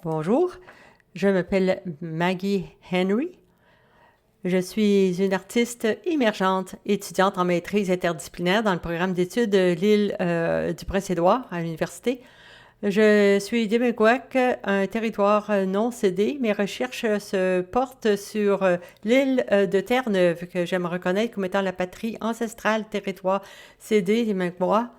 Bonjour, je m'appelle Maggie Henry. Je suis une artiste émergente, étudiante en maîtrise interdisciplinaire dans le programme d'études de l'île du Prince-Édouard à l'université. Je suis d'Emiwak, un territoire non cédé. Mes recherches se portent sur l'île de Terre-Neuve, que j'aime reconnaître comme étant la patrie ancestrale territoire cédé des Mi'kmaq.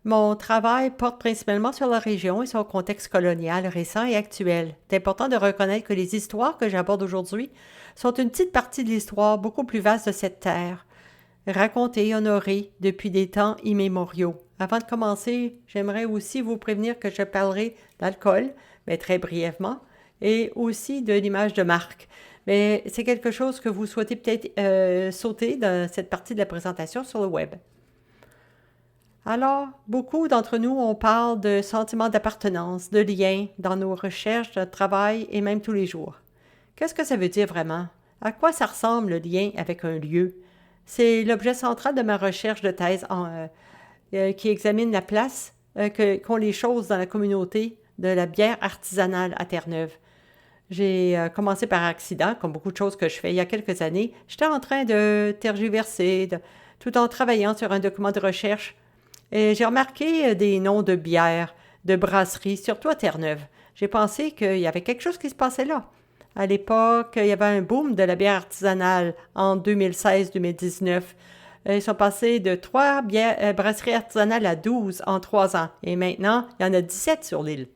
Mon travail porte principalement sur la région et son contexte colonial récent et actuel. C'est important de reconnaître que les histoires que j'aborde aujourd'hui sont une petite partie de l'histoire beaucoup plus vaste de cette terre, racontée et honorée depuis des temps immémoriaux. Avant de commencer, j'aimerais aussi vous prévenir que je parlerai d'alcool, mais très brièvement, et aussi de l'image de marque. Mais c'est quelque chose que vous souhaitez peut-être sauter dans cette partie de la présentation sur le web. Alors, beaucoup d'entre nous, on parle de sentiment d'appartenance, de lien dans nos recherches, de travail et même tous les jours. Qu'est-ce que ça veut dire vraiment? À quoi ça ressemble le lien avec un lieu? C'est l'objet central de ma recherche de thèse qui examine la place qu'ont les choses dans la communauté de la bière artisanale à Terre-Neuve. J'ai commencé par accident, comme beaucoup de choses que je fais il y a quelques années. J'étais en train de tergiverser, tout en travaillant sur un document de recherche. Et j'ai remarqué des noms de bières, de brasseries, surtout à Terre-Neuve. J'ai pensé qu'il y avait quelque chose qui se passait là. À l'époque, il y avait un boom de la bière artisanale en 2016-2019. Ils sont passés de 3 brasseries artisanales à 12 en 3 ans. Et maintenant, il y en a 17 sur l'île.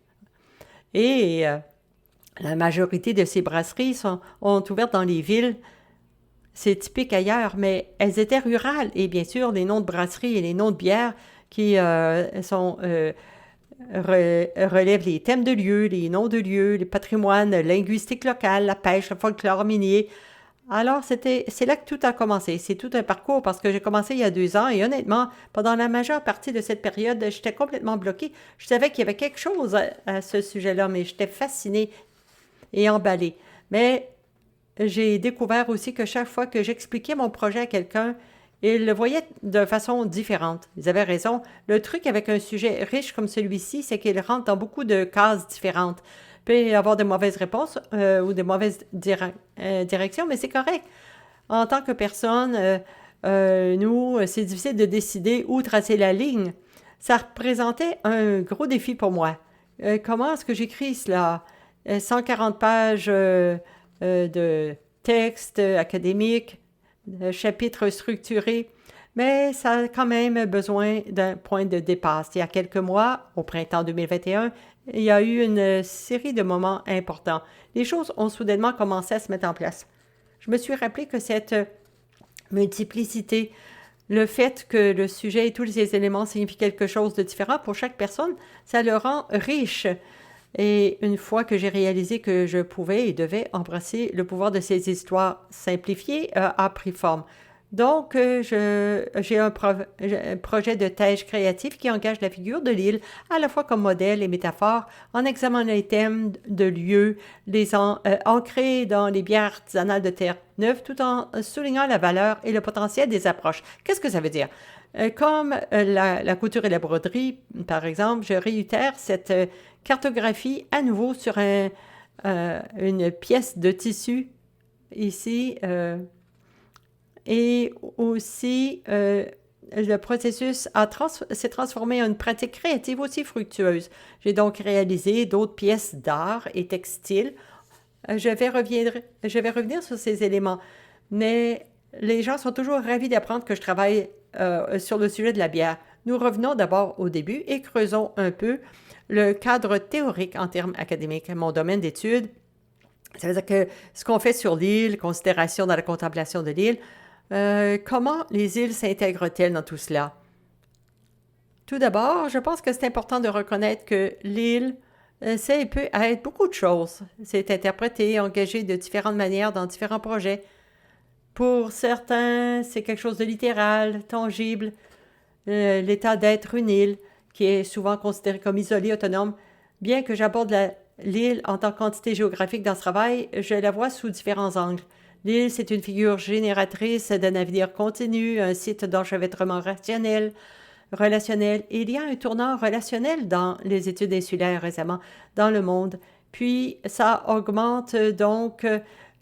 Et la majorité de ces brasseries ont ouvert dans les villes. C'est typique ailleurs, mais elles étaient rurales. Et bien sûr, les noms de brasseries et les noms de bières qui relèvent les thèmes de lieux, les noms de lieux, les patrimoines linguistiques locales, la pêche, le folklore minier. Alors, c'est là que tout a commencé. C'est tout un parcours parce que j'ai commencé il y a 2 ans et honnêtement, pendant la majeure partie de cette période, j'étais complètement bloquée. Je savais qu'il y avait quelque chose à ce sujet-là, mais j'étais fascinée et emballée. Mais j'ai découvert aussi que chaque fois que j'expliquais mon projet à quelqu'un, il le voyait de façon différente. Ils avaient raison. Le truc avec un sujet riche comme celui-ci, c'est qu'il rentre dans beaucoup de cases différentes. Il peut y avoir de mauvaises réponses ou de mauvaises directions, mais c'est correct. En tant que personne, nous, c'est difficile de décider où tracer la ligne. Ça représentait un gros défi pour moi. Comment est-ce que j'écris cela? 140 pages de textes académiques, de chapitres structurés, mais ça a quand même besoin d'un point de départ. Il y a quelques mois, au printemps 2021, il y a eu une série de moments importants. Les choses ont soudainement commencé à se mettre en place. Je me suis rappelé que cette multiplicité, le fait que le sujet et tous ces éléments signifient quelque chose de différent pour chaque personne, ça le rend riche. Et une fois que j'ai réalisé que je pouvais et devais embrasser le pouvoir de ces histoires simplifiées, a pris forme. Donc, j'ai un projet de thèse créatif qui engage la figure de l'île à la fois comme modèle et métaphore en examinant les thèmes de lieux, ancrés dans les bières artisanales de Terre-Neuve, tout en soulignant la valeur et le potentiel des approches. Qu'est-ce que ça veut dire? Comme la couture et la broderie, par exemple, je réitère cette cartographie à nouveau sur une pièce de tissu ici et aussi le processus s'est transformé en une pratique créative aussi fructueuse. J'ai donc réalisé d'autres pièces d'art et textiles. Je vais revenir sur ces éléments, mais les gens sont toujours ravis d'apprendre que je travaille sur le sujet de la bière. Nous revenons d'abord au début et creusons un peu le cadre théorique en termes académiques. Mon domaine d'études, ça veut dire que ce qu'on fait sur l'île, considération dans la contemplation de l'île, comment les îles s'intègrent-elles dans tout cela? Tout d'abord, je pense que c'est important de reconnaître que l'île, ça peut être beaucoup de choses. C'est interprété, engagé de différentes manières dans différents projets. Pour certains, c'est quelque chose de littéral, tangible, l'état d'être une île, qui est souvent considérée comme isolée, autonome. Bien que j'aborde l'île en tant qu'entité géographique dans ce travail, je la vois sous différents angles. L'île, c'est une figure génératrice d'un avenir continu, un site d'enchevêtrement relationnel. Et il y a un tournant relationnel dans les études insulaires récemment dans le monde Puis, ça augmente donc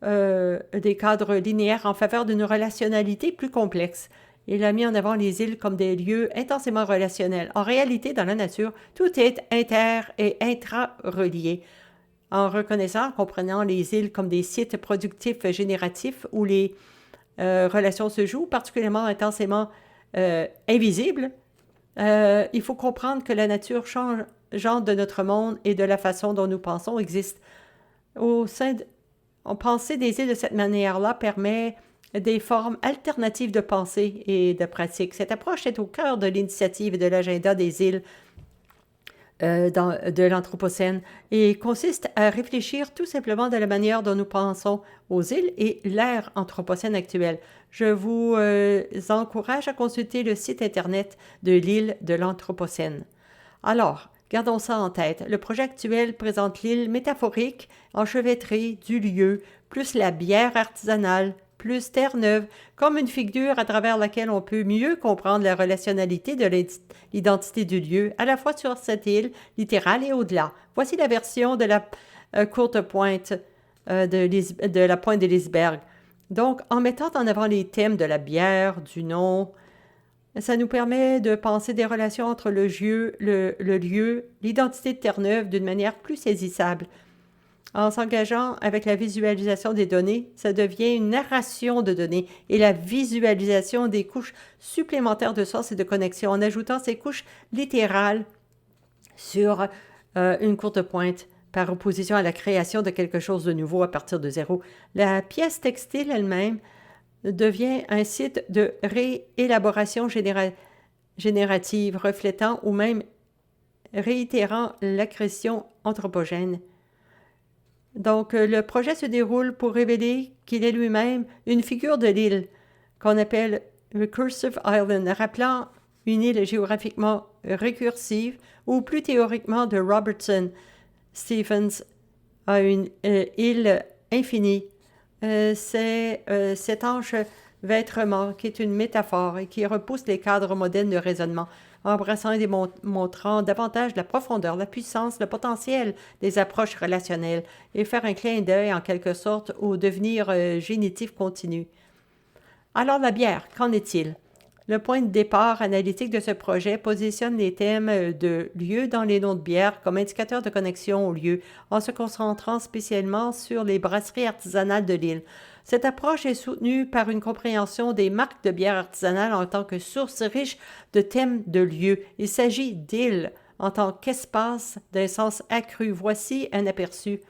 des cadres linéaires en faveur d'une relationnalité plus complexe. Il a mis en avant les îles comme des lieux intensément relationnels. En réalité, dans la nature, tout est inter- et intra-relié. En reconnaissant, en comprenant les îles comme des sites productifs génératifs où les relations se jouent, particulièrement intensément invisibles, il faut comprendre que la nature changeante de notre monde et de la façon dont nous pensons existe. Au sein de, on penser des îles de cette manière-là permet des formes alternatives de pensée et de pratique. Cette approche est au cœur de l'initiative et de l'agenda des îles de l'Anthropocène et consiste à réfléchir tout simplement de la manière dont nous pensons aux îles et l'ère anthropocène actuelle. Je vous encourage à consulter le site Internet de l'île de l'Anthropocène. Alors, gardons ça en tête. Le projet actuel présente l'île métaphorique, enchevêtrée du lieu, plus la bière artisanale, plus Terre-Neuve, comme une figure à travers laquelle on peut mieux comprendre la relationnalité de l'identité du lieu, à la fois sur cette île littérale et au-delà. Voici la version de la courte pointe de la pointe de l'iceberg. Donc, en mettant en avant les thèmes de la bière, du nom, ça nous permet de penser des relations entre le lieu, l'identité de Terre-Neuve d'une manière plus saisissable. En s'engageant avec la visualisation des données, ça devient une narration de données et la visualisation des couches supplémentaires de sens et de connexion en ajoutant ces couches littérales sur une courte pointe par opposition à la création de quelque chose de nouveau à partir de zéro. La pièce textile elle-même devient un site de réélaboration générative reflétant ou même réitérant l'accrétion anthropogène. Donc, le projet se déroule pour révéler qu'il est lui-même une figure de l'île qu'on appelle Recursive Island, rappelant une île géographiquement récursive ou plus théoriquement de Robertson. Stephens a une île infinie. C'est cet enchevêtrement qui est une métaphore et qui repousse les cadres modernes de raisonnement, embrassant et démontrant davantage la profondeur, la puissance, le potentiel des approches relationnelles et faire un clin d'œil en quelque sorte au devenir génitif continu. Alors la bière, qu'en est-il? Le point de départ analytique de ce projet positionne les thèmes de lieu dans les noms de bière comme indicateur de connexion au lieu, en se concentrant spécialement sur les brasseries artisanales de l'île. Cette approche est soutenue par une compréhension des marques de bière artisanales en tant que source riche de thèmes de lieu. Il s'agit d'îles en tant qu'espace d'un sens accru. Voici un aperçu.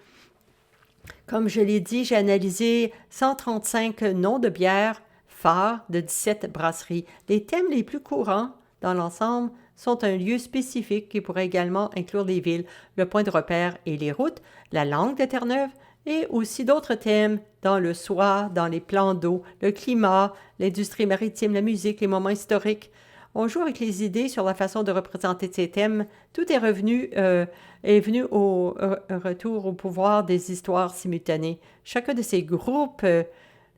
Comme je l'ai dit, j'ai analysé 135 noms de bières phares de 17 brasseries. Les thèmes les plus courants dans l'ensemble sont un lieu spécifique qui pourrait également inclure les villes, le point de repère et les routes, la langue de Terre-Neuve et aussi d'autres thèmes dans le soi, dans les plans d'eau, le climat, l'industrie maritime, la musique, les moments historiques. On joue avec les idées sur la façon de représenter ces thèmes. Tout est venu au retour au pouvoir des histoires simultanées. Chacun de ces groupes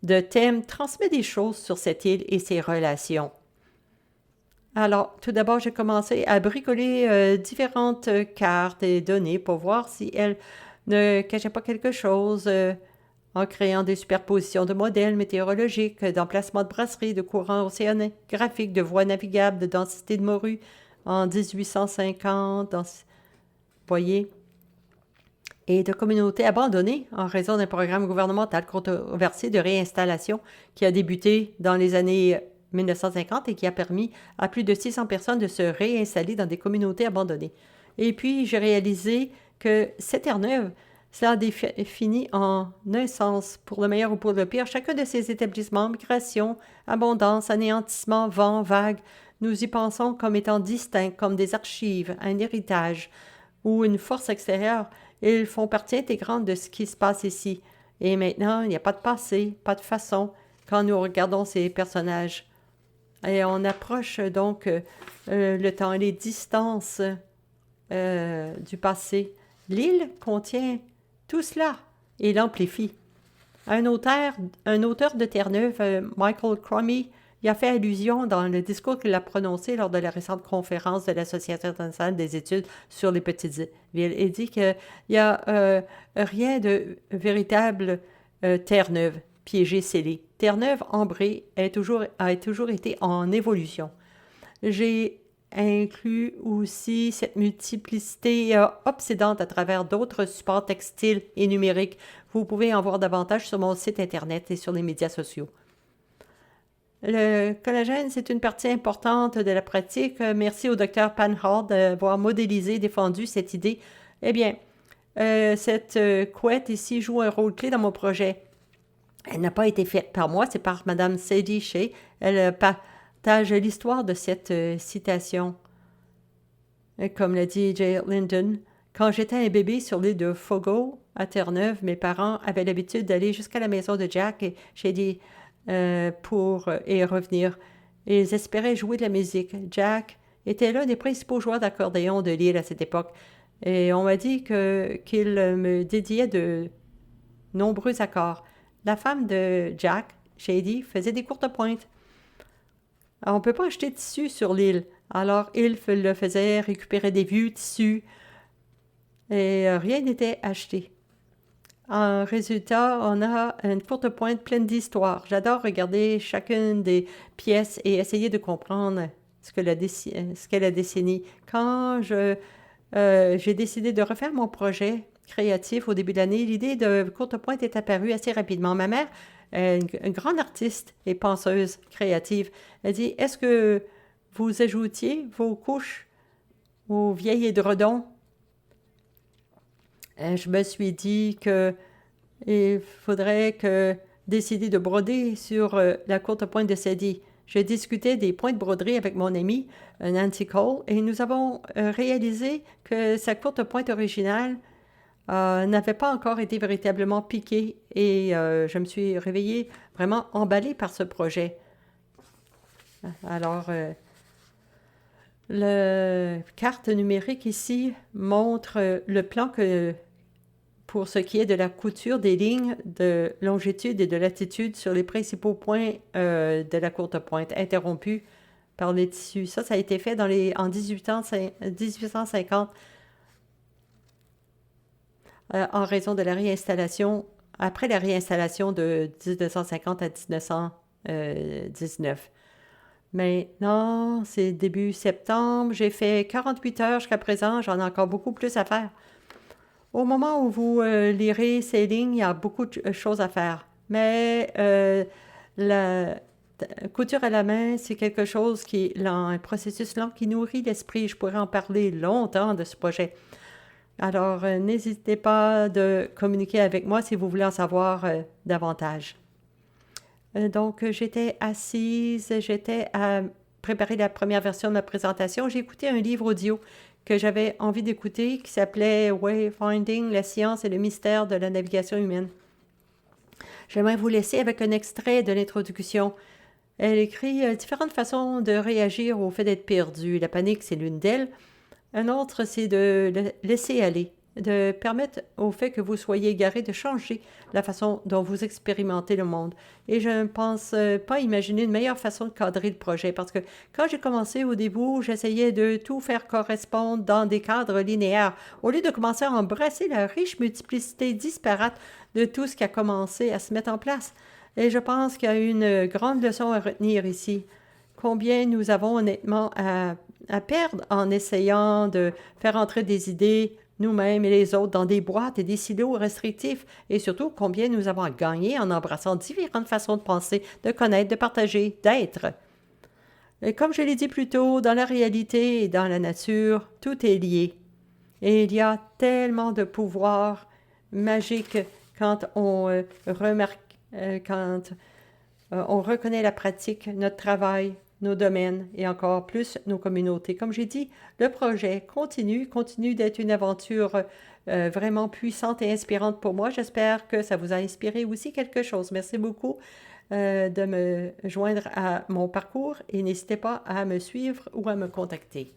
de thèmes transmet des choses sur cette île et ses relations. Alors, tout d'abord, j'ai commencé à bricoler différentes cartes et données pour voir si elles ne cachaient pas quelque chose en créant des superpositions de modèles météorologiques, d'emplacements de brasseries, de courants océanographiques, de voies navigables, de densité de morues en 1850, voyez, et de communautés abandonnées en raison d'un programme gouvernemental controversé de réinstallation qui a débuté dans les années 1950 et qui a permis à plus de 600 personnes de se réinstaller dans des communautés abandonnées. Et puis, j'ai réalisé que cette Terre-Neuve, cela définit en un sens, pour le meilleur ou pour le pire, chacun de ces établissements, migration, abondance, anéantissement, vent, vague, nous y pensons comme étant distincts, comme des archives, un héritage ou une force extérieure. Ils font partie intégrante de ce qui se passe ici. Et maintenant, il n'y a pas de passé, pas de façon, quand nous regardons ces personnages. Et on approche donc le temps et les distances du passé. L'île contient tout cela et l'amplifie. Un auteur de Terre-Neuve, Michael Cromie, Il a fait allusion dans le discours qu'il a prononcé lors de la récente conférence de l'Association internationale des études sur les petites villes. Il dit qu'il n'y a rien de véritable Terre-Neuve, piégée, scellée. Terre-Neuve, ambrée, a toujours été en évolution. J'ai inclus aussi cette multiplicité obsédante à travers d'autres supports textiles et numériques. Vous pouvez en voir davantage sur mon site Internet et sur les médias sociaux. Le collagène, c'est une partie importante de la pratique. Merci au Dr. Panhard d'avoir modélisé et défendu cette idée. Eh bien, cette couette ici joue un rôle clé dans mon projet. Elle n'a pas été faite par moi, c'est par Mme Sadie Shea. Elle partage l'histoire de cette citation. Comme l'a dit Jay Linden, quand j'étais un bébé sur l'île de Fogo, à Terre-Neuve, mes parents avaient l'habitude d'aller jusqu'à la maison de Jack et Shady pour y revenir. Ils espéraient jouer de la musique. Jack était l'un des principaux joueurs d'accordéon de l'île à cette époque. Et on m'a dit qu'il me dédiait de nombreux accords. La femme de Jack, Shady, faisait des courtes pointes. On ne peut pas acheter de tissu sur l'île. Alors, il le faisait récupérer des vieux tissus et rien n'était acheté. En résultat, on a une courte pointe pleine d'histoires. J'adore regarder chacune des pièces et essayer de comprendre ce qu'elle a dessiné. Quand j'ai décidé de refaire mon projet créatif au début de l'année, l'idée de courte pointe est apparue assez rapidement. Ma mère, une grande artiste et penseuse créative, elle dit, est-ce que vous ajoutiez vos couches aux vieilles édredons? Je me suis dit qu'il faudrait décider de broder sur la courte pointe de Sadie. Je discutais des points de broderie avec mon amie Nancy Cole et nous avons réalisé que sa courte pointe originale n'avait pas encore été véritablement piquée et je me suis réveillée vraiment emballée par ce projet. Alors, la carte numérique ici montre le plan pour ce qui est de la couture des lignes de longitude et de latitude sur les principaux points de la courte pointe, interrompus par les tissus. Ça a été fait en 1850 en raison de la réinstallation, après la réinstallation de 1950 à 1919. Maintenant, c'est début septembre, j'ai fait 48 heures jusqu'à présent, j'en ai encore beaucoup plus à faire. Au moment où vous lirez ces lignes, il y a beaucoup de choses à faire. Mais la couture à la main, c'est quelque chose qui est lent, un processus lent qui nourrit l'esprit. Je pourrais en parler longtemps de ce projet. Alors, n'hésitez pas de communiquer avec moi si vous voulez en savoir davantage. Donc, j'étais assise, j'étais à préparer la première version de ma présentation. J'ai écouté un livre audio que j'avais envie d'écouter qui s'appelait Wayfinding, la science et le mystère de la navigation humaine. J'aimerais vous laisser avec un extrait de l'introduction. Elle écrit différentes façons de réagir au fait d'être perdu. La panique, c'est l'une d'elles. Un autre, c'est de laisser aller, de permettre au fait que vous soyez égaré de changer la façon dont vous expérimentez le monde. Et je ne pense pas imaginer une meilleure façon de cadrer le projet parce que quand j'ai commencé au début, j'essayais de tout faire correspondre dans des cadres linéaires au lieu de commencer à embrasser la riche multiplicité disparate de tout ce qui a commencé à se mettre en place. Et je pense qu'il y a une grande leçon à retenir ici. Combien nous avons honnêtement à perdre en essayant de faire entrer des idées nous-mêmes et les autres dans des boîtes et des silos restrictifs et surtout combien nous avons à gagner en embrassant différentes façons de penser, de connaître, de partager, d'être. Et comme je l'ai dit plus tôt, dans la réalité et dans la nature, tout est lié. Et il y a tellement de pouvoir magique quand on on reconnaît la pratique, notre travail, nos domaines et encore plus nos communautés. Comme j'ai dit, le projet continue d'être une aventure vraiment puissante et inspirante pour moi. J'espère que ça vous a inspiré aussi quelque chose. Merci beaucoup de me joindre à mon parcours et n'hésitez pas à me suivre ou à me contacter.